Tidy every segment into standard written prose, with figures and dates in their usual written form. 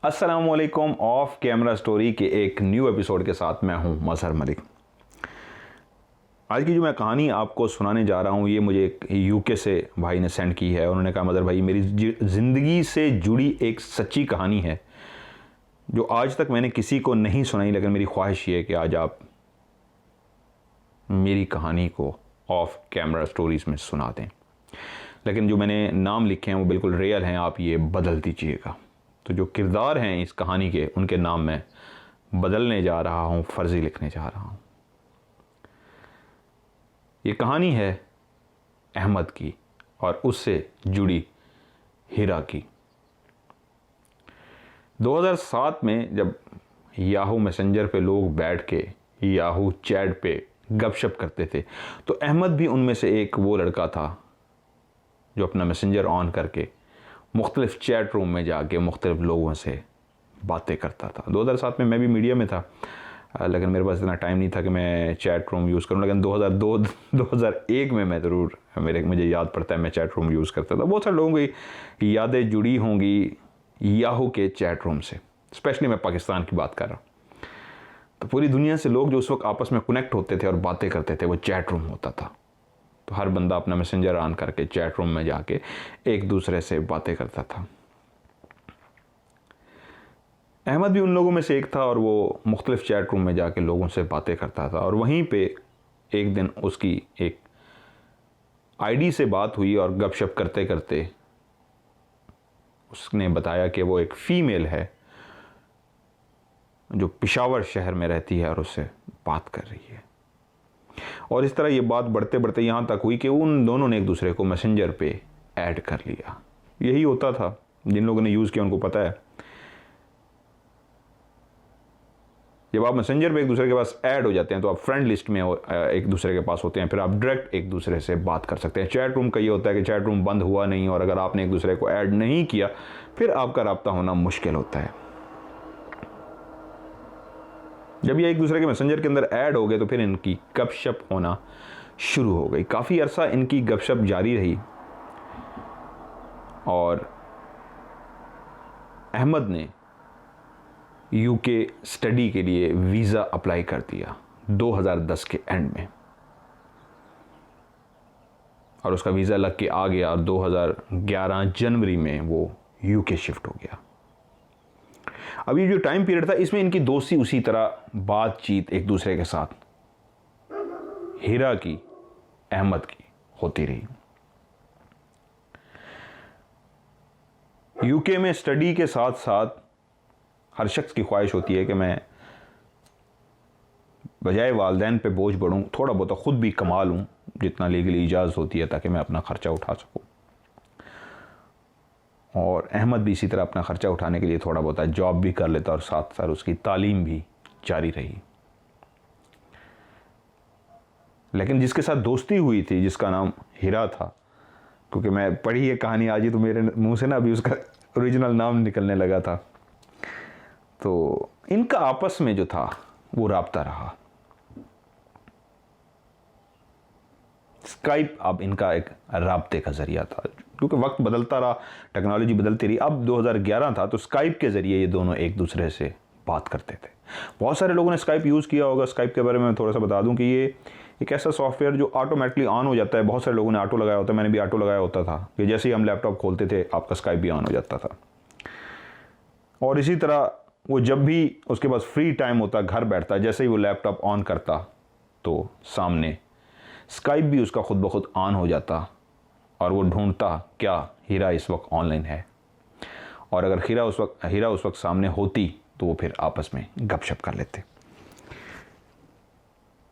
अस्सलामुअलैकुम। Of camera story के एक न्यू एपिसोड के साथ मैं हूं मजहर मलिक। आज की जो मैं कहानी आपको सुनाने जा रहा हूं ये मुझे एक यूके से भाई ने सेंड की है। उन्होंने कहा मजहर भाई, मेरी ज़िंदगी से जुड़ी एक सच्ची कहानी है जो आज तक मैंने किसी को नहीं सुनाई, लेकिन मेरी ख्वाहिश ये है कि आज आप मेरी कहानी को ऑफ कैमरा स्टोरीज़ में सुना दें। लेकिन जो मैंने नाम लिखे हैं वो बिल्कुल रियल हैं, आप ये बदल दीजिएगा। तो जो किरदार हैं इस कहानी के, उनके नाम मैं बदलने जा रहा हूँ, फर्जी लिखने जा रहा हूँ। ये कहानी है अहमद की और उससे जुड़ी हीरा की। 2007 में जब याहू मैसेंजर पे लोग बैठ के याहू चैट पे गपशप करते थे, तो अहमद भी उनमें से एक वो लड़का था जो अपना मैसेंजर ऑन करके मुख्तलिफ चैट रूम में जाके मुख्तलिफ लोगों से बातें करता था। 2007 में मैं भी मीडिया में था, लेकिन मेरे पास इतना टाइम नहीं था कि मैं चैट रूम यूज़ करूं। लेकिन 2001 में मैं ज़रूर मुझे याद पड़ता है मैं चैट रूम यूज़ करता था। बहुत सारे लोगों की यादें जुड़ी होंगी याहू के चैट रूम से, स्पेशली मैं पाकिस्तान की बात कर रहा हूँ। तो पूरी दुनिया से लोग जो उस वक्त आपस में कनेक्ट होते थे और बातें करते थे, वो चैट रूम होता था। तो हर बंदा अपना मैसेंजर ऑन करके चैट रूम में जाके एक दूसरे से बातें करता था। अहमद भी उन लोगों में से एक था और वो मुख्तलिफ चैट रूम में जाके लोगों से बातें करता था। और वहीं पे एक दिन उसकी एक आईडी से बात हुई और गपशप करते करते उसने बताया कि वो एक फ़ीमेल है जो पेशावर शहर में रहती है और उससे बात कर रही है। और इस तरह ये बात बढ़ते बढ़ते यहाँ तक हुई कि उन दोनों ने एक दूसरे को मैसेंजर पे ऐड कर लिया। यही होता था, जिन लोगों ने यूज़ किया उनको पता है, जब आप मैसेंजर पे एक दूसरे के पास ऐड हो जाते हैं तो आप फ्रेंड लिस्ट में एक दूसरे के पास होते हैं, फिर आप डायरेक्ट एक दूसरे से बात कर सकते हैं। चैट रूम का ये होता है कि चैट रूम बंद हुआ नहीं और अगर आपने एक दूसरे को ऐड नहीं किया फिर आपका रब्ता होना मुश्किल होता है। जब ये एक दूसरे के मैसेंजर के अंदर ऐड हो गए तो फिर इनकी गपशप होना शुरू हो गई। काफ़ी अरसा इनकी गपशप जारी रही और अहमद ने यूके स्टडी के लिए वीज़ा अप्लाई कर दिया 2010 के एंड में, और उसका वीज़ा लग के आ गया और 2011 जनवरी में वो यूके शिफ्ट हो गया। अब ये जो टाइम पीरियड था इसमें इनकी दोस्ती उसी तरह बातचीत एक दूसरे के साथ हीरा की, अहमद की होती रही। यूके में स्टडी के साथ साथ हर शख्स की ख्वाहिश होती है कि मैं बजाय वालदैन पे बोझ बढ़ूं, थोड़ा बहुत खुद भी कमा लूं जितना लीगली इजाज़त होती है, ताकि मैं अपना ख़र्चा उठा सकूं। और अहमद भी इसी तरह अपना ख़र्चा उठाने के लिए थोड़ा बहुत जॉब भी कर लेता और साथ साथ उसकी तालीम भी जारी रही। लेकिन जिसके साथ दोस्ती हुई थी, जिसका नाम हीरा था, क्योंकि मैं पढ़ी ये कहानी आज ही तो मेरे मुंह से ना अभी उसका ओरिजिनल नाम निकलने लगा था, तो इनका आपस में जो था वो राब्ता रहा। स्काइप अब इनका एक राब्ते का ज़रिया था, क्योंकि वक्त बदलता रहा, टेक्नोलॉजी बदलती रही। अब 2011 था तो स्काइप के ज़रिए ये दोनों एक दूसरे से बात करते थे। बहुत सारे लोगों ने स्काइप यूज़ किया होगा। स्काइप के बारे में थोड़ा सा बता दूं कि ये एक ऐसा सॉफ्टवेयर जो ऑटोमेटिकली ऑन हो जाता है। बहुत सारे लोगों ने ऑटो लगाया होता है, मैंने भी ऑटो लगाया होता था कि जैसे ही हम लैपटॉप खोलते थे आपका स्काइप भी ऑन हो जाता था। और इसी तरह वो जब भी उसके पास फ्री टाइम होता, घर बैठता, जैसे ही वो लैपटॉप ऑन करता तो सामने स्काइप भी उसका खुद ब खुद ऑन हो जाता और वो ढूंढता क्या हीरा इस वक्त ऑनलाइन है, और अगर हीरा उस वक्त सामने होती तो वो फिर आपस में गपशप कर लेते।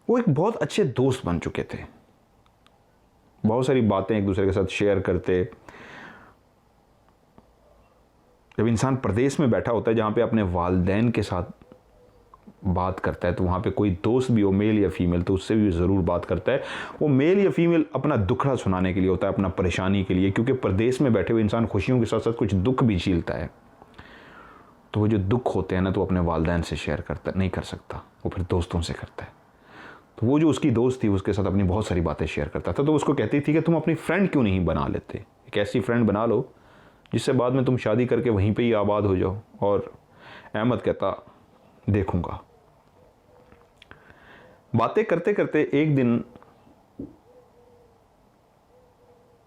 वो एक बहुत अच्छे दोस्त बन चुके थे, बहुत सारी बातें एक दूसरे के साथ शेयर करते। जब इंसान परदेश में बैठा होता है जहाँ पे अपने वालिदैन के साथ बात करता है, तो वहाँ पे कोई दोस्त भी हो, मेल या फीमेल, तो उससे भी ज़रूर बात करता है। वो मेल या फीमेल अपना दुखड़ा सुनाने के लिए होता है, अपना परेशानी के लिए, क्योंकि परदेश में बैठे हुए इंसान खुशियों के साथ साथ कुछ दुख भी झीलता है। तो वो जो दुख होते हैं ना, तो अपने वालिदैन से शेयर करता नहीं कर सकता, वो फिर दोस्तों से करता है। तो वो जो उसकी दोस्त थी उसके साथ अपनी बहुत सारी बातें शेयर करता था। तो उसको कहती थी कि तुम अपनी फ्रेंड क्यों नहीं बना लेते, एक ऐसी फ्रेंड बना लो जिससे बाद में तुम शादी करके वहीं पे ही आबाद हो जाओ। और अहमद कहता देखूंगा। बातें करते करते एक दिन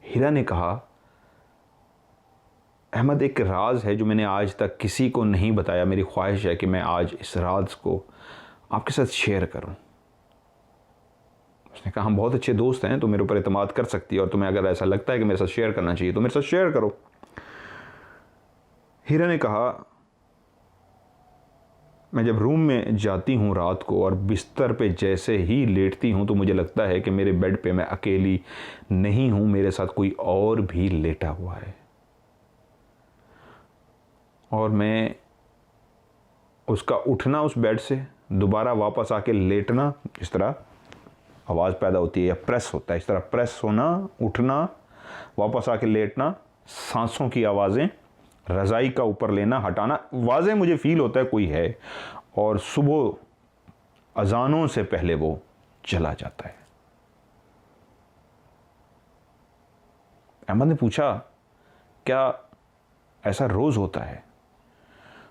हीरा ने कहा, अहमद एक राज है जो मैंने आज तक किसी को नहीं बताया, मेरी ख्वाहिश है कि मैं आज इस राज को आपके साथ शेयर करूं। उसने कहा हम बहुत अच्छे दोस्त हैं, तो मेरे ऊपर एतमाद कर सकती है, और तुम्हें अगर ऐसा लगता है कि मेरे साथ शेयर करना चाहिए तो मेरे साथ शेयर करो। हीरा ने कहा, मैं जब रूम में जाती हूँ रात को और बिस्तर पे जैसे ही लेटती हूँ तो मुझे लगता है कि मेरे बेड पे मैं अकेली नहीं हूँ, मेरे साथ कोई और भी लेटा हुआ है। और मैं उसका उठना उस बेड से, दोबारा वापस आके लेटना, इस तरह आवाज़ पैदा होती है या प्रेस होता है, इस तरह प्रेस होना, उठना, वापस आके लेटना, सांसों की आवाज़ें, रज़ाई का ऊपर लेना हटाना, वाज़े मुझे फील होता है कोई है, और सुबह अजानों से पहले वो चला जाता है। अहमद ने पूछा, क्या ऐसा रोज़ होता है?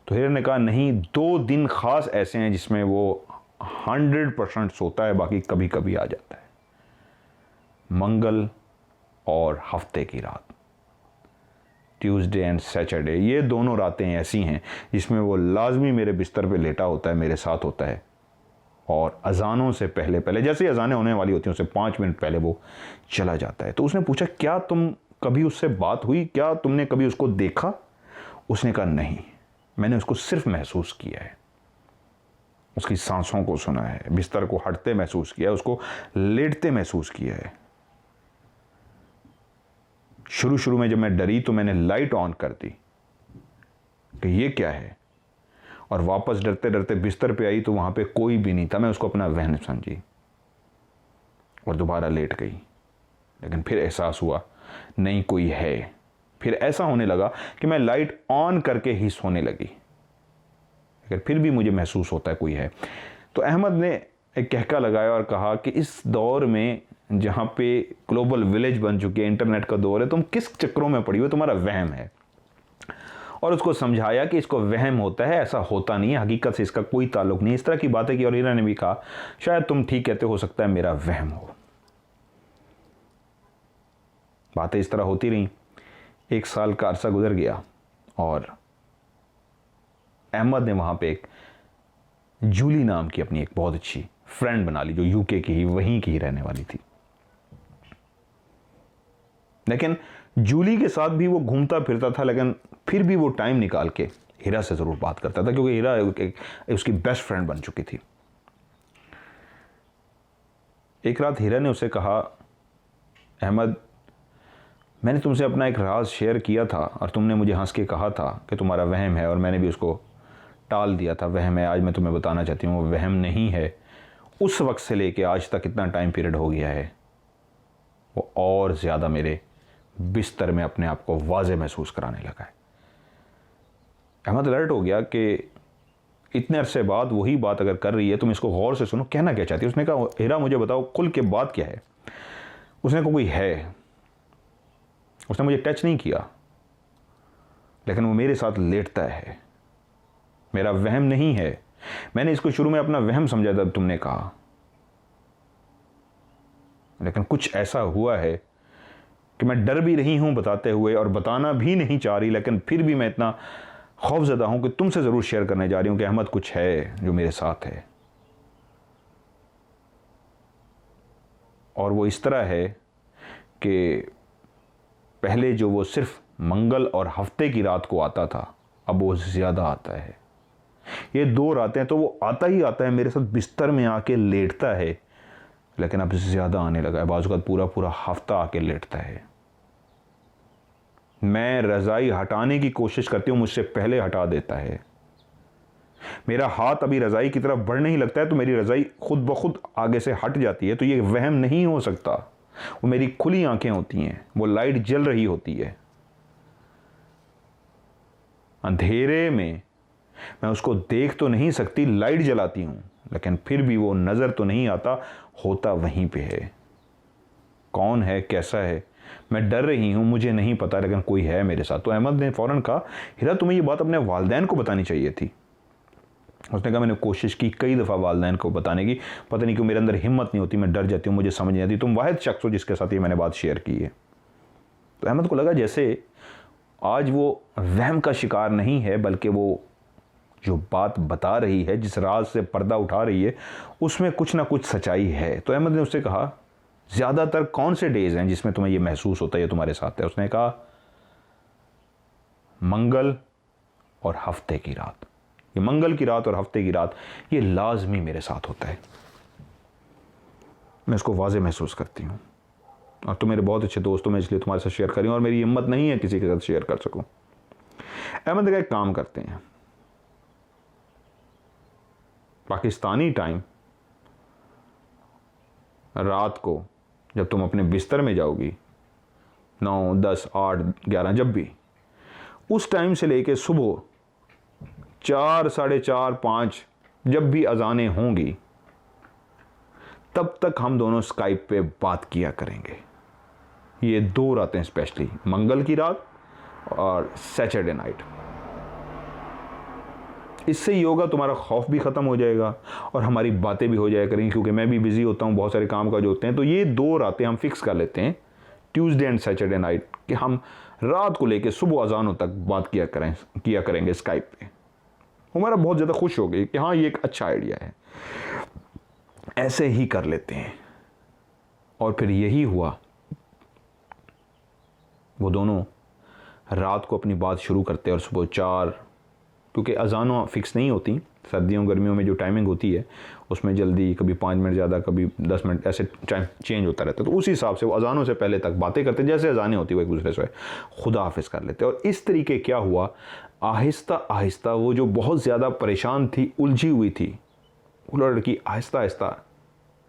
तो हीरा ने कहा, नहीं, 2 दिन खास ऐसे हैं जिसमें वो 100% सोता है, बाकी कभी कभी आ जाता है। मंगल और हफ्ते की रात, ट्यूसडे एंड सैटरडे, ये दोनों रातें ऐसी हैं जिसमें वो लाजमी मेरे बिस्तर पे लेटा होता है, मेरे साथ होता है, और अजानों से पहले पहले, जैसे ही अजानें होने वाली होती हैं उससे 5 मिनट पहले वो चला जाता है। तो उसने पूछा, क्या तुम कभी उससे बात हुई, क्या तुमने कभी उसको देखा? उसने कहा, नहीं, मैंने उसको सिर्फ महसूस किया है, उसकी सांसों को सुना है, बिस्तर को हटते महसूस किया है, उसको लेटते महसूस किया है। शुरू में जब मैं डरी तो मैंने लाइट ऑन कर दी कि ये क्या है, और वापस डरते डरते बिस्तर पे आई तो वहां पे कोई भी नहीं था। मैं उसको अपना वहम समझी और दोबारा लेट गई, लेकिन फिर एहसास हुआ नहीं कोई है। फिर ऐसा होने लगा कि मैं लाइट ऑन करके ही सोने लगी, लेकिन फिर भी मुझे महसूस होता है कोई है। तो अहमद ने एक कहका लगाया और कहा कि इस दौर में जहाँ पे ग्लोबल विलेज बन चुकी है, इंटरनेट का दौर है, तुम किस चक्रों में पड़ी हो, तुम्हारा वहम है। और उसको समझाया कि इसको वहम होता है, ऐसा होता नहीं है, हकीकत से इसका कोई ताल्लुक नहीं। इस तरह की बातें की और हीरा ने भी कहा, शायद तुम ठीक कहते हो सकता है मेरा वहम हो। बातें इस तरह होती रहीं। 1 साल का अरसा गुजर गया और अहमद ने वहां पे एक जूली नाम की अपनी एक बहुत अच्छी फ्रेंड बना ली, जो यूके की ही, वहीं की ही रहने वाली थी। लेकिन जूली के साथ भी वो घूमता फिरता था, लेकिन फिर भी वो टाइम निकाल के हीरा से जरूर बात करता था, क्योंकि हीरा उसकी बेस्ट फ्रेंड बन चुकी थी। एक रात हीरा ने उसे कहा, अहमद, मैंने तुमसे अपना एक राज शेयर किया था और तुमने मुझे हंस के कहा था कि तुम्हारा वहम है, और मैंने भी उसको टाल दिया था। वहम है, आज मैं तुम्हें बताना चाहती हूँ वो वहम नहीं है। उस वक्त से लेके आज तक इतना टाइम पीरियड हो गया है, वो और ज़्यादा मेरे बिस्तर में अपने आप को वाज़े महसूस कराने लगा है। अहमद अलर्ट हो गया कि इतने अरसे बाद वही बात अगर कर रही है, तुम इसको गौर से सुनो, कहना क्या चाहती है। उसने कहा, हीरा मुझे बताओ खुल के बात क्या है। उसने कहा, कोई है, उसने मुझे टच नहीं किया, लेकिन वो मेरे साथ लेटता है, मेरा वहम नहीं है। मैंने इसको शुरू में अपना वहम समझा था, तुमने कहा, लेकिन कुछ ऐसा हुआ है कि मैं डर भी रही हूं बताते हुए और बताना भी नहीं चाह रही, लेकिन फिर भी मैं इतना खौफजदा हूं कि तुमसे जरूर शेयर करने जा रही हूं कि अहमद कुछ है जो मेरे साथ है। और वो इस तरह है कि पहले जो वो सिर्फ मंगल और हफ्ते की रात को आता था, अब वो ज़्यादा आता है। ये 2 रातें तो वो आता ही आता है, मेरे साथ बिस्तर में आके लेटता है, लेकिन अब ज़्यादा आने लगा है। बाजू का पूरा पूरा हफ्ता आके लेटता है। मैं रज़ाई हटाने की कोशिश करती हूँ, मुझसे पहले हटा देता है। मेरा हाथ अभी रज़ाई की तरफ बढ़ने ही लगता है तो मेरी रज़ाई खुद ब खुद आगे से हट जाती है। तो ये वहम नहीं हो सकता, वो मेरी खुली आंखें होती हैं, वो लाइट जल रही होती है। अंधेरे में मैं उसको देख तो नहीं सकती, लाइट जलाती हूं, लेकिन फिर भी वो नजर तो नहीं आता, होता वहीं पे है। कौन है, कैसा है, मैं डर रही हूँ, मुझे नहीं पता, लेकिन कोई है मेरे साथ। तो अहमद ने फ़ौरन कहा, हिरा तुम्हें ये बात अपने वालिदैन को बतानी चाहिए थी। उसने कहा मैंने कोशिश की कई दफ़ा वालिदैन को बताने की, पता नहीं क्यों मेरे अंदर हिम्मत नहीं होती, मैं डर जाती हूँ, मुझे समझ नहीं आती, तुम वाहिद शख्स हो जिसके साथ ये मैंने बात शेयर की है। तो अहमद को लगा जैसे आज वो वहम का शिकार नहीं है, बल्कि वो जो बात बता रही है, जिस राज से पर्दा उठा रही है, उसमें कुछ ना कुछ सच्चाई है। तो अहमद ने उससे कहा ज़्यादातर कौन से डेज़ हैं जिसमें तुम्हें ये महसूस होता है ये तुम्हारे साथ है? उसने कहा मंगल और हफ्ते की रात। ये मंगल की रात और हफ्ते की रात ये लाजमी मेरे साथ होता है, मैं इसको वाज़े महसूस करती हूँ, और तुम मेरे बहुत अच्छे दोस्त हो, मैं इसलिए तुम्हारे साथ शेयर कर रही हूँ, और मेरी हिम्मत नहीं है किसी के साथ शेयर कर सकूँ। अहमद का एक काम करते हैं, पाकिस्तानी टाइम रात को जब तुम अपने बिस्तर में जाओगी 9, 10, 8, 11 जब भी, उस टाइम से लेके सुबह 4, साढ़े 4, 5 जब भी अजानें होंगी, तब तक हम दोनों स्काइप पे बात किया करेंगे। ये 2 रातें स्पेशली, मंगल की रात और सैटरडे नाइट। इससे ये होगा तुम्हारा खौफ भी ख़त्म हो जाएगा और हमारी बातें भी हो जाया करेंगी, क्योंकि मैं भी बिज़ी होता हूँ, बहुत सारे काम काज होते हैं। तो ये 2 रातें हम फिक्स कर लेते हैं, ट्यूसडे एंड सैटरडे नाइट, कि हम रात को लेके सुबह अजानों तक बात किया करेंगे स्काइप पे। हमारा बहुत ज़्यादा खुश हो गई कि हाँ ये एक अच्छा आइडिया है, ऐसे ही कर लेते हैं। और फिर यही हुआ, वो दोनों रात को अपनी बात शुरू करते और सुबह 4, क्योंकि अजानों फिक्स नहीं होती, सर्दियों गर्मियों में जो टाइमिंग होती है उसमें जल्दी, कभी 5 मिनट ज़्यादा, कभी 10 मिनट, ऐसे टाइम चेंज होता रहता है। तो उसी हिसाब से वो अजानों से पहले तक बातें करते, जैसे अजानें होती वो एक दूसरे से खुदा हाफिज़ कर लेते। और इस तरीके क्या हुआ, आहिस्ता आहिस्ता वो जो बहुत ज़्यादा परेशान थी, उलझी हुई थी, वो लड़की आहिस्ता आहिस्ता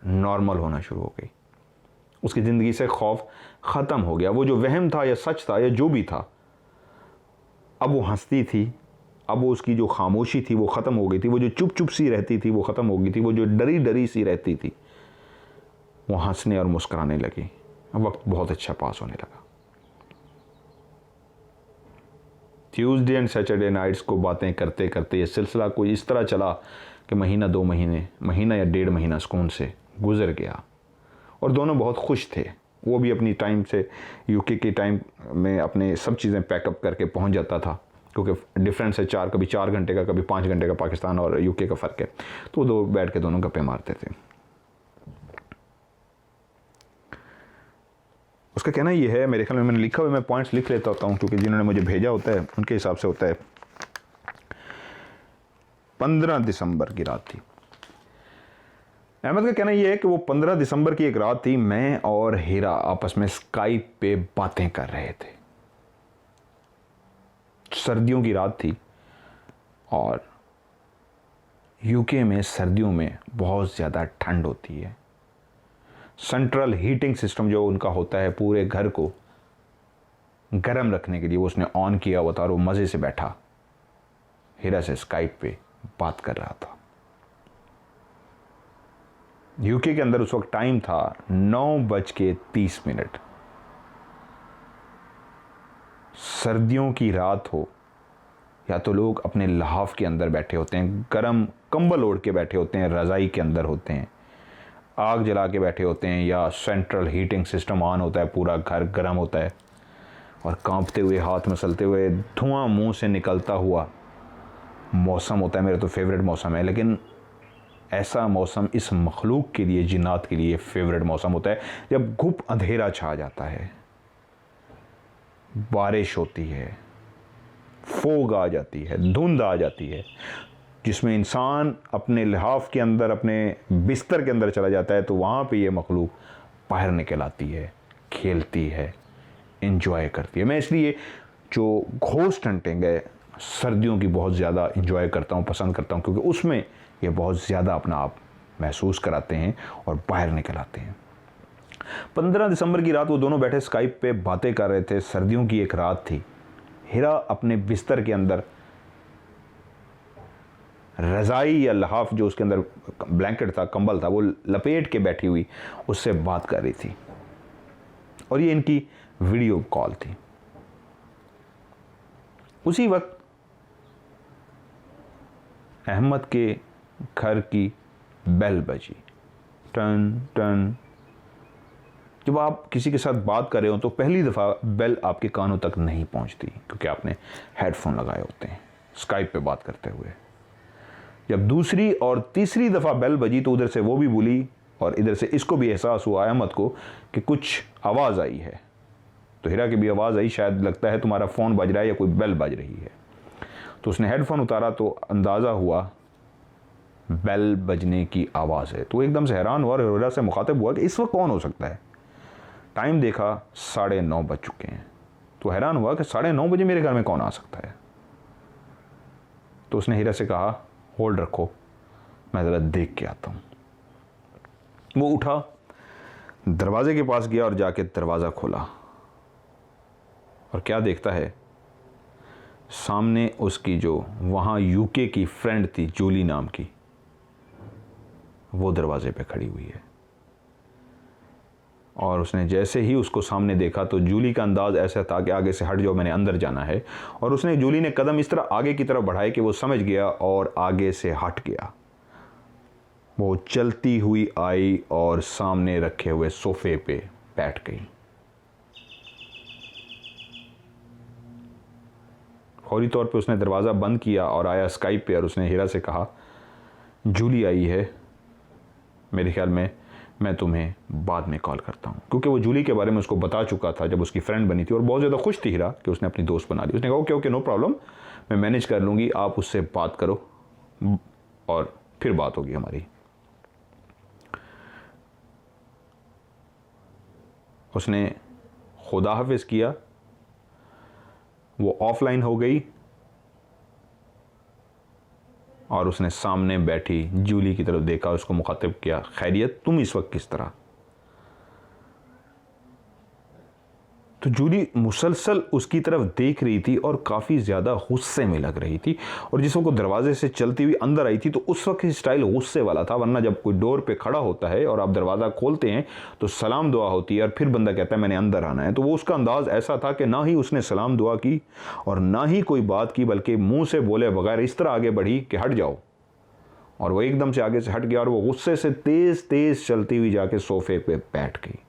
नॉर्मल होना शुरू हो गई। उसकी ज़िंदगी से खौफ ख़त्म हो गया। वो जो वहम था या सच था या जो भी था, अब वो हंसती थी, अब वो उसकी जो खामोशी थी वो ख़त्म हो गई थी, वो जो चुप चुप सी रहती थी वो ख़त्म हो गई थी, वो जो डरी डरी सी रहती थी वो हंसने और मुस्कुराने लगी। वक्त बहुत अच्छा पास होने लगा। ट्यूसडे एंड सैटरडे नाइट्स को बातें करते करते ये सिलसिला कोई इस तरह चला कि महीना, 2 महीने, महीना या 1.5 महीना सुकून से गुजर गया, और दोनों बहुत खुश थे। वो भी अपनी टाइम से, यूके के टाइम में अपने सब चीज़ें पैकअप करके पहुंच जाता था, क्योंकि डिफरेंस है कभी 4 घंटे का, कभी 5 घंटे का पाकिस्तान और यूके का फ़र्क है। तो दो बैठ के दोनों गप्पे मारते थे। उसका कहना ये है, मेरे ख्याल में मैंने लिखा हुआ, मैं पॉइंट्स लिख लेता होता हूँ, क्योंकि जिन्होंने मुझे भेजा होता है उनके हिसाब से होता है। 15 दिसंबर की रात थी। अहमद का कहना यह है कि वो 15 दिसंबर की एक रात थी, मैं और हीरा आपस में स्काइप पे बातें कर रहे थे। सर्दियों की रात थी, और यूके में सर्दियों में बहुत ज़्यादा ठंड होती है। सेंट्रल हीटिंग सिस्टम जो उनका होता है पूरे घर को गर्म रखने के लिए, वो उसने ऑन किया हुआ था, और वो मज़े से बैठा हीरा से स्काइप पे बात कर रहा था। यूके के अंदर उस वक्त टाइम था 9:30। सर्दियों की रात हो, या तो लोग अपने लहाफ के अंदर बैठे होते हैं, गर्म कंबल ओढ़ के बैठे होते हैं, रज़ाई के अंदर होते हैं, आग जला के बैठे होते हैं, या सेंट्रल हीटिंग सिस्टम ऑन होता है, पूरा घर गर्म होता है, और कांपते हुए, हाथ मसलते हुए, धुआं मुंह से निकलता हुआ मौसम होता है। मेरा तो फेवरेट मौसम है, लेकिन ऐसा मौसम इस मखलूक के लिए, जिन्नात के लिए फेवरेट मौसम होता है जब घुप अंधेरा छा जाता है, बारिश होती है, फोग आ जाती है, धुंध आ जाती है, जिसमें इंसान अपने लिहाफ के अंदर, अपने बिस्तर के अंदर चला जाता है। तो वहाँ पे ये मखलूक बाहर निकल आती है, खेलती है, इंजॉय करती है। मैं इसलिए जो घोस्ट हंटिंग है सर्दियों की बहुत ज़्यादा इंजॉय करता हूँ, पसंद करता हूँ, क्योंकि उसमें ये बहुत ज़्यादा अपना आप महसूस कराते हैं और बाहर निकल आते हैं। 15 दिसंबर की रात वो दोनों बैठे स्काइप पे बातें कर रहे थे। सर्दियों की एक रात थी। हीरा अपने बिस्तर के अंदर रज़ाई या लहाफ जो उसके अंदर ब्लैंकेट था, कंबल था, वो लपेट के बैठी हुई उससे बात कर रही थी। और ये इनकी वीडियो कॉल थी। उसी वक्त अहमद के घर की बेल बजी, टन टन। जब आप किसी के साथ बात कर रहे हो तो पहली दफ़ा बेल आपके कानों तक नहीं पहुंचती, क्योंकि आपने हेडफोन लगाए होते हैं स्काइप पे बात करते हुए। जब दूसरी और तीसरी दफ़ा बेल बजी तो उधर से वो भी बोली और इधर से इसको भी एहसास हुआ अहमद को कि कुछ आवाज़ आई है। तो हीरा की भी आवाज़ आई, शायद लगता है तुम्हारा फ़ोन बज रहा है या कोई बेल बज रही है। तो उसने हेडफोन उतारा तो अंदाज़ा हुआ बेल बजने की आवाज़ है। तो एकदम से हैरान हुआ और हीरा से मुखातिब हुआ कि इस वक्त कौन हो सकता है। टाइम देखा 9:30 बज चुके हैं। तो हैरान हुआ कि 9:30 बजे मेरे घर में कौन आ सकता है। तो उसने हीरा से कहा होल्ड रखो, मैं ज़रा देख के आता हूँ। वो उठा, दरवाजे के पास गया और जाके दरवाज़ा खोला और क्या देखता है, सामने उसकी जो वहाँ यूके की फ्रेंड थी जूली नाम की, वो दरवाजे पे खड़ी हुई है। और उसने जैसे ही उसको सामने देखा तो जूली का अंदाज़ ऐसा था कि आगे से हट जाओ, मैंने अंदर जाना है। और उसने जूली ने कदम इस तरह आगे की तरफ बढ़ाए कि वो समझ गया और आगे से हट गया। वो चलती हुई आई और सामने रखे हुए सोफे पे बैठ गई। फौरी तौर पे उसने दरवाज़ा बंद किया और आया स्काइप पे और उसने हीरा से कहा जूली आई है, मेरे ख्याल में मैं तुम्हें बाद में कॉल करता हूँ। क्योंकि वो जूली के बारे में उसको बता चुका था जब उसकी फ्रेंड बनी थी और बहुत ज़्यादा खुश थी हीरा कि उसने अपनी दोस्त बना ली। उसने कहा ओके ओके नो प्रॉब्लम, मैं मैनेज कर लूँगी, आप उससे बात करो और फिर बात होगी हमारी। उसने खुदा हाफिज़ किया, वो ऑफलाइन हो गई और उसने सामने बैठी जूली की तरफ देखा, उसको मुखातिब किया खैरियत, तुम इस वक्त किस तरह। तो जूली मुसलसल उसकी तरफ देख रही थी और काफ़ी ज़्यादा गुस्से में लग रही थी। और जिस वक्त वो दरवाजे से चलती हुई अंदर आई थी तो उस वक्त स्टाइल गुस्से वाला था, वरना जब कोई डोर पे खड़ा होता है और आप दरवाज़ा खोलते हैं तो सलाम दुआ होती है और फिर बंदा कहता है मैंने अंदर आना है। तो वो उसका अंदाज़ ऐसा था कि ना ही उसने सलाम दुआ की और ना ही कोई बात की, बल्कि मुँह से बोले बगैर इस तरह आगे बढ़ी कि हट जाओ। और वो एकदम से आगे से हट गया और वो गुस्से से तेज़ तेज़ चलती हुई जाके सोफे पे बैठ गई।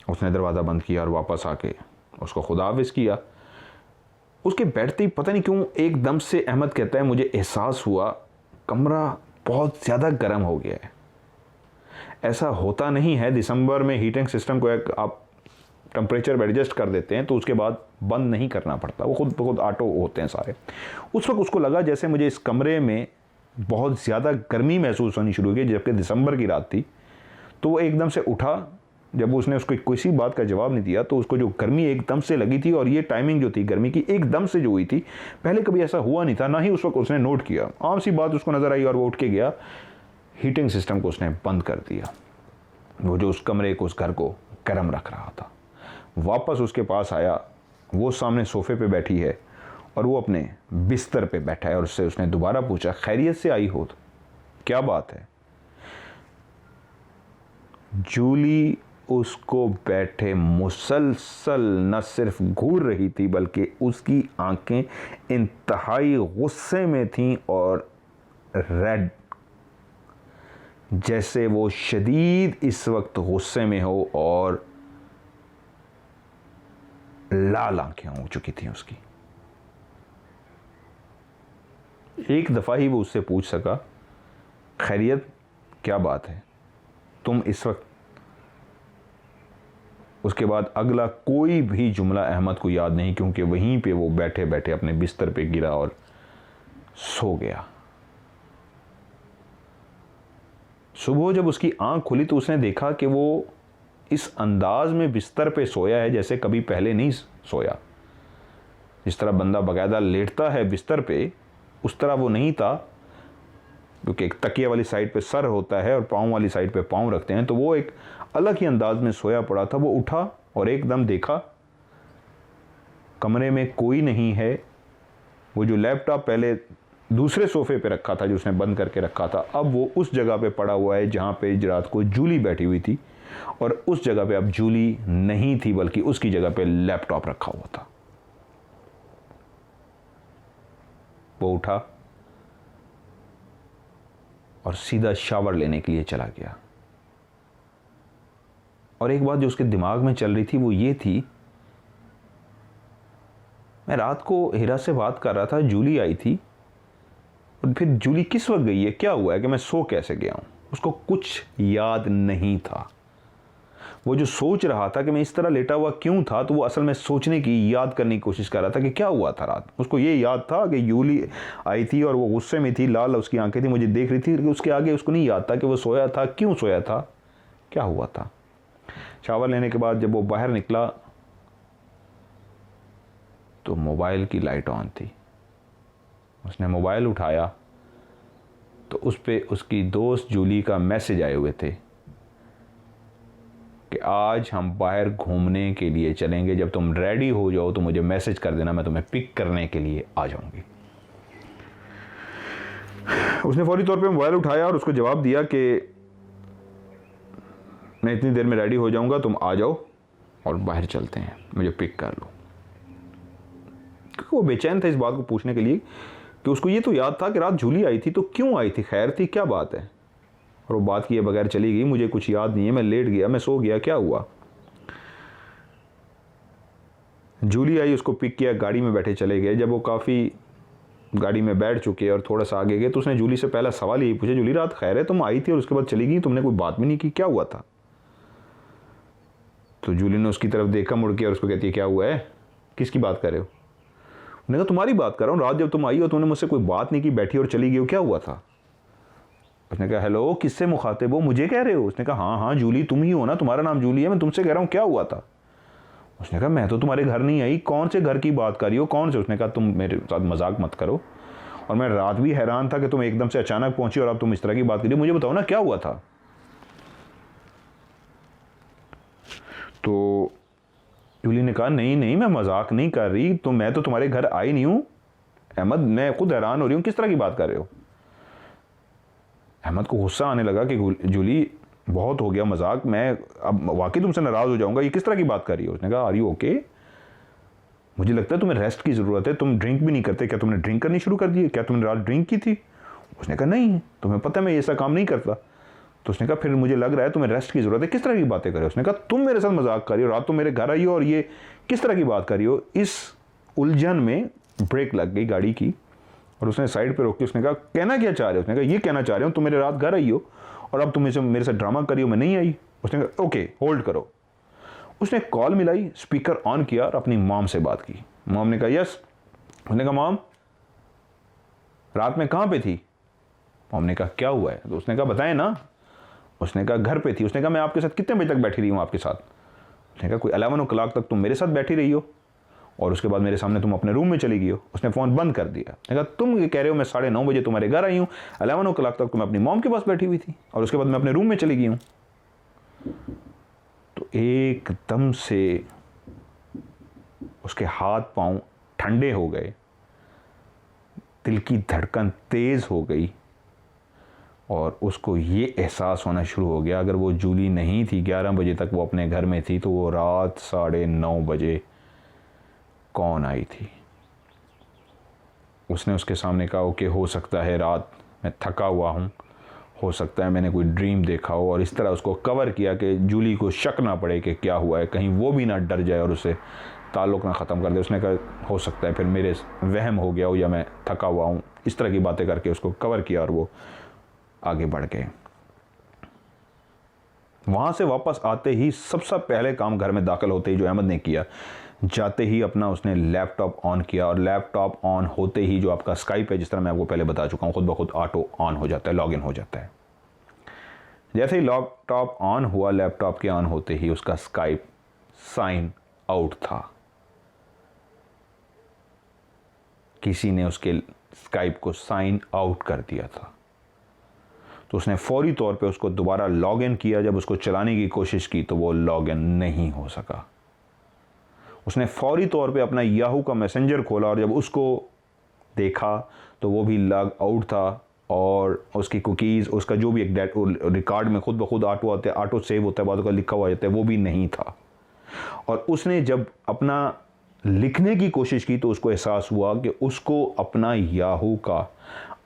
उसने दरवाज़ा बंद किया और वापस आके उसको खुदा हाफिज़ किया। उसके बैठते ही पता नहीं क्यों एकदम से अहमद कहता है मुझे एहसास हुआ कमरा बहुत ज़्यादा गर्म हो गया है। ऐसा होता नहीं है, दिसंबर में हीटिंग सिस्टम को एक आप टेम्परेचर एडजस्ट कर देते हैं तो उसके बाद बंद नहीं करना पड़ता, वो खुद ब खुद ऑटो होते हैं सारे। उस वक्त उसको लगा जैसे मुझे इस कमरे में बहुत ज़्यादा गर्मी महसूस होनी शुरू हो गई, जबकि दिसंबर की रात थी। तो वो एकदम से उठा, जब उसने उसको किसी बात का जवाब नहीं दिया तो उसको जो गर्मी एकदम से लगी थी और ये टाइमिंग जो थी गर्मी की एकदम से जो हुई थी, पहले कभी ऐसा हुआ नहीं था, ना ही उस वक्त उसने नोट किया। आम सी बात उसको नज़र आई और वो उठ के गया, हीटिंग सिस्टम को उसने बंद कर दिया, वो जो उस कमरे को उस घर को गर्म रख रहा था। वापस उसके पास आया, वो सामने सोफे पे बैठी है और वो अपने बिस्तर पे बैठा है और उससे उसने दोबारा पूछा खैरियत से आई हो? तो क्या बात है? जूली उसको बैठे मुसलसल न सिर्फ घूर रही थी बल्कि उसकी आंखें इंतहाई गुस्से में थीं और रेड, जैसे वो शदीद इस वक्त गुस्से में हो और लाल आंखें हो चुकी थी उसकी। एक दफ़ा ही वो उससे पूछ सका खैरियत, क्या बात है, तुम इस वक्त। उसके बाद अगला कोई भी जुमला अहमद को याद नहीं, क्योंकि वहीं पे वो बैठे बैठे अपने बिस्तर पे गिरा और सो गया। सुबह जब उसकी आंख खुली तो उसने देखा कि वो इस अंदाज में बिस्तर पे सोया है जैसे कभी पहले नहीं सोया। जिस तरह बंदा बाकायदा लेटता है बिस्तर पे, उस तरह वो नहीं था, क्योंकि एक तकिया वाली साइड पे सर होता है और पाँव वाली साइड पे पाँव रखते हैं। तो वो एक अलग ही अंदाज में सोया पड़ा था। वो उठा और एकदम देखा कमरे में कोई नहीं है। वो जो लैपटॉप पहले दूसरे सोफे पे रखा था, जो उसने बंद करके रखा था, अब वो उस जगह पे पड़ा हुआ है जहाँ पे रात को जूली बैठी हुई थी। और उस जगह पे अब जूली नहीं थी, बल्कि उसकी जगह पे लैपटॉप रखा हुआ था। वो उठा और सीधा शावर लेने के लिए चला गया। और एक बात जो उसके दिमाग में चल रही थी वो ये थी, मैं रात को हीरा से बात कर रहा था, जूली आई थी, और फिर जूली किस वक्त गई है, क्या हुआ है कि मैं सो कैसे गया हूं। उसको कुछ याद नहीं था। वो जो सोच रहा था कि मैं इस तरह लेटा हुआ क्यों था, तो वो असल में सोचने की, याद करने की कोशिश कर रहा था कि क्या हुआ था रात। उसको ये याद था कि जूली आई थी और वो गुस्से में थी, लाल उसकी आंखें थी, मुझे देख रही थी। उसके आगे उसको नहीं याद था कि वो सोया था, क्यों सोया था, क्या हुआ था। शावर लेने के बाद जब वो बाहर निकला तो मोबाइल की लाइट ऑन थी। उसने मोबाइल उठाया तो उस पर उसकी दोस्त जूली का मैसेज आए हुए थे कि आज हम बाहर घूमने के लिए चलेंगे, जब तुम रेडी हो जाओ तो मुझे मैसेज कर देना, मैं तुम्हें पिक करने के लिए आ जाऊंगी। उसने फौरी तौर पे मोबाइल उठाया और उसको जवाब दिया कि मैं इतनी देर में रेडी हो जाऊंगा, तुम आ जाओ और बाहर चलते हैं, मुझे पिक कर लो। क्योंकि वो बेचैन था इस बात को पूछने के लिए कि उसको ये तो याद था कि रात जूली आई थी, तो क्यों आई थी, खैर थी, क्या बात है। और वो बात किए बगैर चली गई, मुझे कुछ याद नहीं है, मैं लेट गया, मैं सो गया, क्या हुआ। जूली आई, उसको पिक किया, गाड़ी में बैठे चले गए। जब वो काफ़ी गाड़ी में बैठ चुके और थोड़ा सा आगे गए तो उसने जूली से पहला सवाल यही पूछा, जूली रात खैर है, तुम आई थी और उसके बाद चली गई, तुमने कोई बात भी नहीं की, क्या हुआ था। तो जूली ने उसकी तरफ देखा मुड़ के और उसको कहती है, क्या हुआ है, किसकी बात कर रहे हो। उसने कहा तुम्हारी बात कर रहा हूँ, रात जब तुम आई हो तुमने मुझसे कोई बात नहीं की, बैठी और चली गई हो, क्या हुआ था। उसने कहा हेलो, किससे मुखातिब हो, मुझे कह रहे हो। उसने कहा हाँ हाँ जूली तुम ही हो ना, तुम्हारा नाम जूली है, मैं तुमसे कह रहा हूँ क्या हुआ था। उसने कहा मैं तो तुम्हारे घर नहीं आई, कौन से घर की बात कर रही हो, कौन से। उसने कहा तुम मेरे साथ मजाक मत करो, और मैं रात भी हैरान था कि तुम एकदम से अचानक पहुंची और अब तुम इस तरह की बात करी, मुझे बताओ ना क्या हुआ था। तो जूली ने कहा नहीं नहीं मैं मजाक नहीं कर रही, तो मैं तो तुम्हारे घर आई नहीं हूं अहमद, मैं खुद हैरान हो रही हूँ, किस तरह की बात कर रहे हो। अहमद को गुस्सा आने लगा कि जूली बहुत हो गया मजाक, मैं अब वाकई तुमसे नाराज हो जाऊंगा, ये किस तरह की बात कर रही हो। उसने कहा आर यू ओके, मुझे लगता है तुम्हें रेस्ट की ज़रूरत है, तुम ड्रिंक भी नहीं करते, क्या तुमने ड्रिंक करनी शुरू कर दी है, क्या तुमने रात ड्रिंक की थी। उसने कहा नहीं, तुम्हें पता है मैं ऐसा काम नहीं करता। तो उसने कहा फिर मुझे लग रहा है तुम्हें रेस्ट की ज़रूरत है, किस तरह की बातें कर रहे हो। उसने कहा तुम मेरे साथ मजाक कर रही हो, रात तुम मेरे घर आई हो और ये किस तरह की बात कर रही हो। इस उलझन में ब्रेक लग गई गाड़ी की और उसने साइड पे रोक के उसने कहा कहना क्या चाह रहे हो। उसने कहा ये कहना चाह रहे हो तुम मेरे रात घर आई हो और अब तुम मेरे साथ ड्रामा करी हो, मैं नहीं आई। उसने कहा ओके होल्ड करो। उसने कॉल मिलाई, स्पीकर ऑन किया और अपनी मॉम से बात की। मॉम ने कहा यस। उसने कहा मॉम रात में कहाँ पे थी। मॉम ने कहा क्या हुआ है। तो उसने कहा बताएं ना। उसने कहा घर पे थी। उसने कहा मैं आपके साथ कितने बजे तक बैठी रही हूँ आपके साथ। उसने कहा कोई 11 o'clock तक तुम मेरे साथ बैठी रही हो और उसके बाद मेरे सामने तुम अपने रूम में चली गई हो। उसने फ़ोन बंद कर दिया। उसने कहा तुम ये कह रहे हो मैं 9:30 बजे तुम्हारे घर आई हूँ, 11 o'clock तक तुम अपनी मॉम के पास बैठी हुई थी और उसके बाद मैं अपने रूम में चली गई हूँ। तो एकदम से उसके हाथ पांव ठंडे हो गए, दिल की धड़कन तेज हो गई और उसको ये एहसास होना शुरू हो गया अगर वो जूली नहीं थी, 11 बजे तक वो अपने घर में थी, तो वो रात 9:30 बजे कौन आई थी। उसने उसके सामने कहा ओके हो सकता है रात मैं थका हुआ हूँ, हो सकता है मैंने कोई ड्रीम देखा हो, और इस तरह उसको कवर किया कि जूली को शक ना पड़े कि क्या हुआ है, कहीं वो भी ना डर जाए और उसे ताल्लुक़ ना ख़त्म कर दे। उसने कहा हो सकता है फिर मेरे वहम हो गया हो या मैं थका हुआ हूँ, इस तरह की बातें करके उसको कवर किया और वो आगे बढ़ गए। वहाँ से वापस आते ही सबसे पहले काम घर में दाखिल होते ही जो अहमद ने किया, जाते ही अपना उसने लैपटॉप ऑन किया और लैपटॉप ऑन होते ही जो आपका स्काइप है, जिस तरह मैं आपको पहले बता चुका हूँ, खुद ब खुद ऑटो ऑन हो जाता है, लॉगिन हो जाता है। जैसे ही लैपटॉप ऑन हुआ, लैपटॉप के ऑन होते ही उसका स्काइप साइन आउट था। किसी ने उसके स्काइप को साइन आउट कर दिया था। तो उसने फौरी तौर पे उसको दोबारा लॉगिन किया। जब उसको चलाने की कोशिश की तो वो लॉगिन नहीं हो सका। उसने फौरी तौर पे अपना याहू का मैसेंजर खोला और जब उसको देखा तो वो भी लॉग आउट था और उसकी कुकीज़, उसका जो भी एक रिकॉर्ड में खुद ब खुद ऑटो सेव होता है, बाद का लिखा हुआ जाता है, वो भी नहीं था। और उसने जब अपना लिखने की कोशिश की तो उसको एहसास हुआ कि उसको अपना याहू का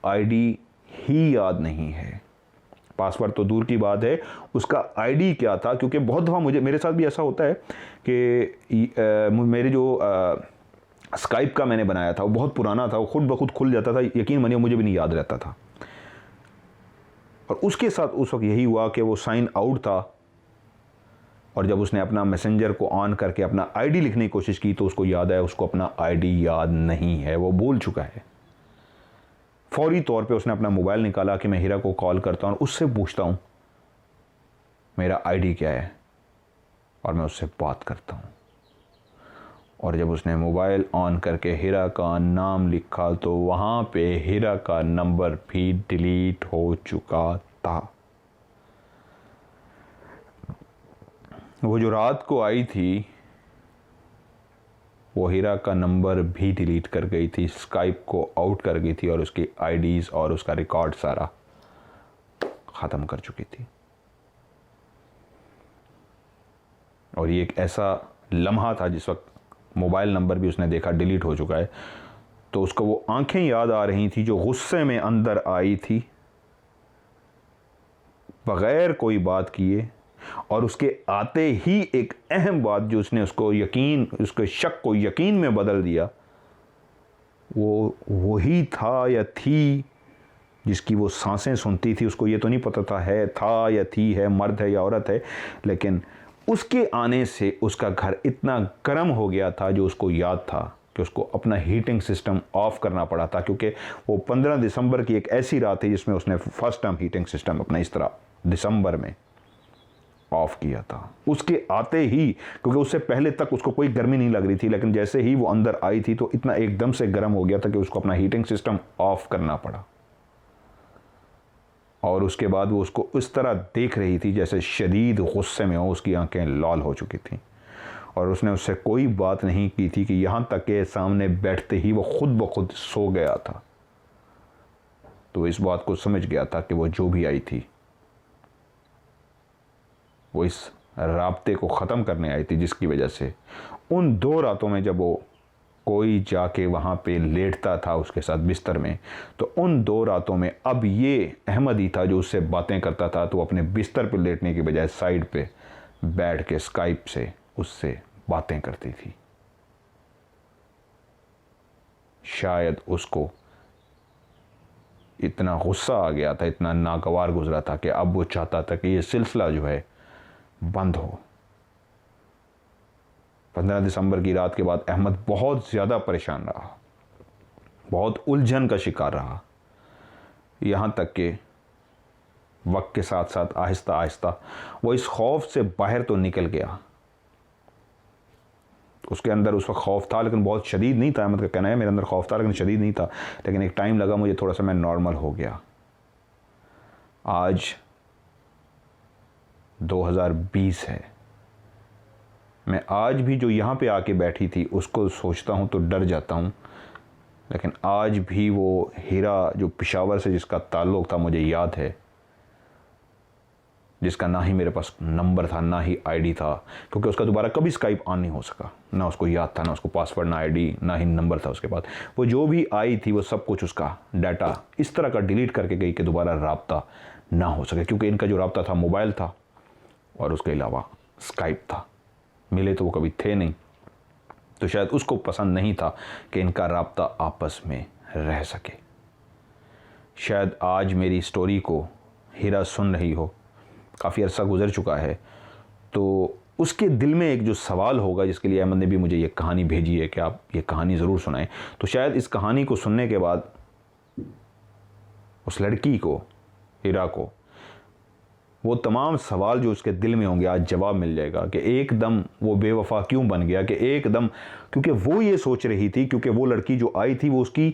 आईडी ही याद नहीं है। पासवर्ड तो दूर की बात है, उसका आईडी क्या था, क्योंकि बहुत दफ़ा मेरे साथ भी ऐसा होता है कि मेरे जो स्काइप का मैंने बनाया था वो बहुत पुराना था, वो खुद ब खुद खुल जाता था, यकीन मानिए मुझे भी नहीं याद रहता था। और उसके साथ उस वक्त यही हुआ कि वो साइन आउट था, और जब उसने अपना मैसेंजर को ऑन करके अपना आईडी लिखने की कोशिश की तो उसको याद आया उसको अपना आईडी याद नहीं है, वो भूल चुका है। फौरी तौर पे उसने अपना मोबाइल निकाला कि मैं हीरा को कॉल करता हूँ, उससे पूछता हूँ मेरा आईडी क्या है, और मैं उससे बात करता हूँ। और जब उसने मोबाइल ऑन करके हीरा का नाम लिखा तो वहाँ पे हीरा का नंबर भी डिलीट हो चुका था। वो जो रात को आई थी वो हीरा का नंबर भी डिलीट कर गई थी, स्काइप को आउट कर गई थी, और उसकी आईडीज़ और उसका रिकॉर्ड सारा ख़त्म कर चुकी थी। और ये एक ऐसा लम्हा था जिस वक्त मोबाइल नंबर भी उसने देखा डिलीट हो चुका है, तो उसको वो आंखें याद आ रही थी जो गुस्से में अंदर आई थी बग़ैर कोई बात किए, और उसके आते ही एक अहम बात जो उसने उसके शक को यकीन में बदल दिया, वो वही था या थी जिसकी वो सांसें सुनती थी। उसको ये तो नहीं पता था या थी है, मर्द है या औरत है, लेकिन उसके आने से उसका घर इतना गर्म हो गया था जो उसको याद था कि उसको अपना हीटिंग सिस्टम ऑफ करना पड़ा था, क्योंकि वो 15 दिसंबर की एक ऐसी रात थी जिसमें उसने फर्स्ट टाइम हीटिंग सिस्टम अपना इस तरह दिसंबर में ऑफ किया था। उसके आते ही, क्योंकि उससे पहले तक उसको कोई गर्मी नहीं लग रही थी, लेकिन जैसे ही वो अंदर आई थी तो इतना एकदम से गर्म हो गया था कि उसको अपना हीटिंग सिस्टम ऑफ करना पड़ा। और उसके बाद वो उसको इस तरह देख रही थी जैसे शदीद गुस्से में हो, उसकी आंखें लाल हो चुकी थीं, और उसने उससे कोई बात नहीं की थी कि यहाँ तक के सामने बैठते ही वो खुद ब खुद सो गया था। तो इस बात को समझ गया था कि वो जो भी आई थी वो इस राब्ते को ख़त्म करने आई थी, जिसकी वजह से उन 2 रातों में जब वो कोई जाके वहाँ पे लेटता था उसके साथ बिस्तर में, तो उन 2 रातों में अब ये अहमद ही था जो उससे बातें करता था, तो अपने बिस्तर पे लेटने के बजाय साइड पे बैठ के स्काइप से उससे बातें करती थी। शायद उसको इतना गुस्सा आ गया था, इतना नागवार गुजरा था कि अब वो चाहता था कि ये सिलसिला जो है बंद हो। 15 दिसंबर की रात के बाद अहमद बहुत ज़्यादा परेशान रहा, बहुत उलझन का शिकार रहा, यहाँ तक कि वक्त के साथ साथ आहिस्ता आहिस्ता वो इस खौफ से बाहर तो निकल गया। उसके अंदर उस वक्त खौफ था लेकिन बहुत शदीद नहीं था। अहमद का कहना है मेरे अंदर खौफ था लेकिन शदीद नहीं था, लेकिन एक टाइम लगा मुझे, थोड़ा सा मैं नॉर्मल हो गया। आज 2020 है, मैं आज भी जो यहाँ पे आके बैठी थी उसको सोचता हूँ तो डर जाता हूँ, लेकिन आज भी वो हीरा जो पेशावर से जिसका ताल्लुक़ था मुझे याद है, जिसका ना ही मेरे पास नंबर था ना ही आईडी था, क्योंकि उसका दोबारा कभी स्काइप ऑन नहीं हो सका, ना उसको याद था, ना उसको पासवर्ड, ना आईडी, ना ही नंबर था उसके पास। वो जो भी आई थी वो सब कुछ उसका डाटा इस तरह का डिलीट करके गई कि दोबारा राब्ता ना हो सके, क्योंकि इनका जो राब्ता था मोबाइल था और उसके अलावा स्काइप था। मिले तो वो कभी थे नहीं, तो शायद उसको पसंद नहीं था कि इनका राब्ता आपस में रह सके। शायद आज मेरी स्टोरी को हीरा सुन रही हो, काफ़ी अरसा गुजर चुका है, तो उसके दिल में एक जो सवाल होगा जिसके लिए अहमद ने भी मुझे ये कहानी भेजी है कि आप ये कहानी ज़रूर सुनाएं, तो शायद इस कहानी को सुनने के बाद उस लड़की को, हीरा को, वो तमाम सवाल जो उसके दिल में होंगे आज जवाब मिल जाएगा कि एकदम वो बेवफा क्यों बन गया, कि एकदम, क्योंकि वो ये सोच रही थी, क्योंकि वो लड़की जो आई थी वो उसकी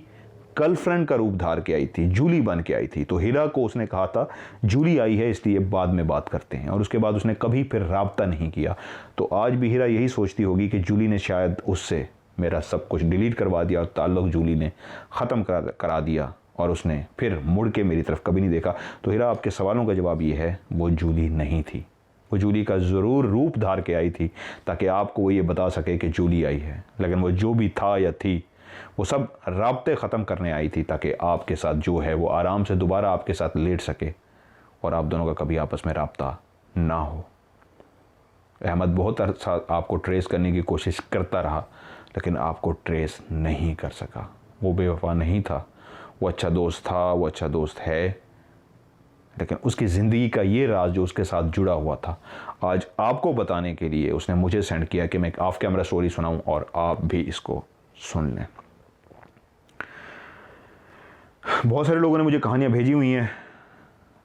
गर्लफ्रेंड का रूप धार के आई थी, जूली बन के आई थी। तो हीरा को उसने कहा था जूली आई है इसलिए बाद में बात करते हैं, और उसके बाद उसने कभी फिर राब्ता नहीं किया। तो आज भी हीरा यही सोचती होगी कि जूली ने शायद उससे मेरा सब कुछ डिलीट करवा दिया और ताल्लुक़ जूली ने ख़त्म करा दिया, और उसने फिर मुड़ के मेरी तरफ कभी नहीं देखा। तो हीरा, आपके सवालों का जवाब ये है, वो जूली नहीं थी। वो जूली का ज़रूर रूप धार के आई थी ताकि आपको वो ये बता सके कि जूली आई है, लेकिन वो जो भी था या थी वो सब राब्ते ख़त्म करने आई थी ताकि आपके साथ जो है वो आराम से दोबारा आपके साथ लेट सके और आप दोनों का कभी आपस में राब्ता ना हो। अहमद बहुत अर्सा आपको ट्रेस करने की कोशिश करता रहा, लेकिन आपको ट्रेस नहीं कर सका। वो बेवफा नहीं था, वो अच्छा दोस्त था, वो अच्छा दोस्त है, लेकिन उसकी ज़िंदगी का ये राज जो उसके साथ जुड़ा हुआ था, आज आपको बताने के लिए उसने मुझे सेंड किया कि मैं एक ऑफ कैमरा स्टोरी सुनाऊं और आप भी इसको सुन लें। बहुत सारे लोगों ने मुझे कहानियाँ भेजी हुई हैं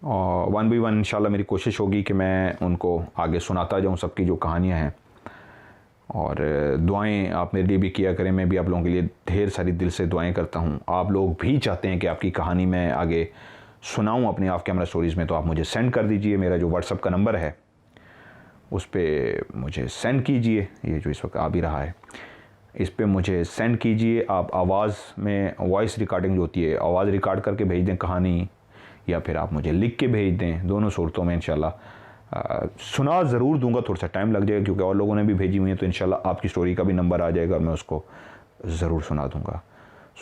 और 1 by 1 इंशाल्लाह मेरी कोशिश होगी कि मैं उनको आगे सुनाता जाऊँ, सबकी जो कहानियाँ हैं। और दुआएं आप मेरे लिए भी किया करें, मैं भी आप लोगों के लिए ढेर सारी दिल से दुआएं करता हूँ। आप लोग भी चाहते हैं कि आपकी कहानी मैं आगे सुनाऊँ अपने ऑफ कैमरा स्टोरीज़ में, तो आप मुझे सेंड कर दीजिए। मेरा जो व्हाट्सअप का नंबर है उस पर मुझे सेंड कीजिए, ये जो इस वक्त आ भी रहा है, इस पे मुझे सेंड कीजिए। आप आवाज़ में वॉइस रिकॉर्डिंग जो होती है, आवाज़ रिकॉर्ड करके भेज दें कहानी, या फिर आप मुझे लिख के भेज दें। दोनों सूरतों में इंशाल्लाह सुना ज़रूर दूंगा, थोड़ा सा टाइम लग जाएगा क्योंकि और लोगों ने भी भेजी हुई है, तो इंशाल्लाह आपकी स्टोरी का भी नंबर आ जाएगा और मैं उसको ज़रूर सुना दूंगा।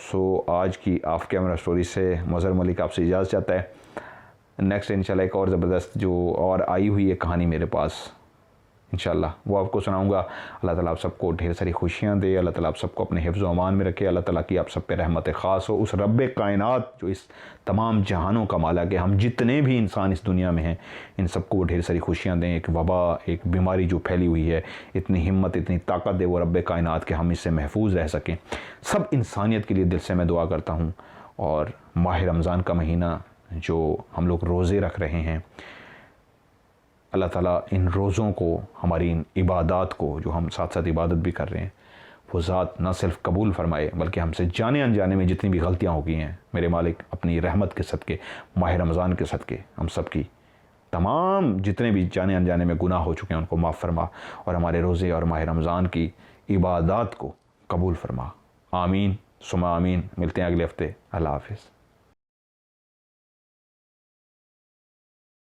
सो आज की ऑफ कैमरा स्टोरी से मुअज़्ज़र मलिक आपसे इजाज़त चाहता है। नेक्स्ट इंशाल्लाह एक और ज़बरदस्त जो और आई हुई है कहानी मेरे पास, इंशाल्लाह वो आपको सुनाऊंगा। अल्लाह ताला आप सबको ढेर सारी खुशियाँ दे, अल्लाह ताला आप सबको अपने हिफ्ज़ व अमान में रखे, अल्लाह ताला की आप सब पे रहमत ख़ास हो। उस रब्बे कायनात जो इस तमाम जहानों का मालिक है, हम जितने भी इंसान इस दुनिया में हैं, इन सबको वो ढेर सारी खुशियाँ दें। एक वबा, एक बीमारी जो फैली हुई है, इतनी हिम्मत, इतनी ताकत दे वो रब्बे कायनात के हम इससे महफूज रह सकें। सब इंसानियत के लिए दिल से मैं दुआ करता हूँ। और माह रमज़ान का महीना जो हम लोग रोज़े रख रहे हैं, अल्लाह ताला इन रोज़ों को, हमारी इन इबादत को जो हम साथ साथ इबादत भी कर रहे हैं, वो ज़ात न सिर्फ कबूल फ़रमाए बल्कि हमसे जाने अनजाने में जितनी भी गलतियाँ हो गई हैं, मेरे मालिक अपनी रहमत के सदक़े, माह रमज़ान के सदक़े हम सब की तमाम जितने भी जाने अनजाने में गुनाह हो चुके हैं उनको माफ़ फरमा और हमारे रोज़े और माह रमज़ान की इबादत को कबूल फ़रमा। आमीन सुमा आमीन। मिलते हैं अगले हफ़्ते। अल्लाह हाफ़िज़।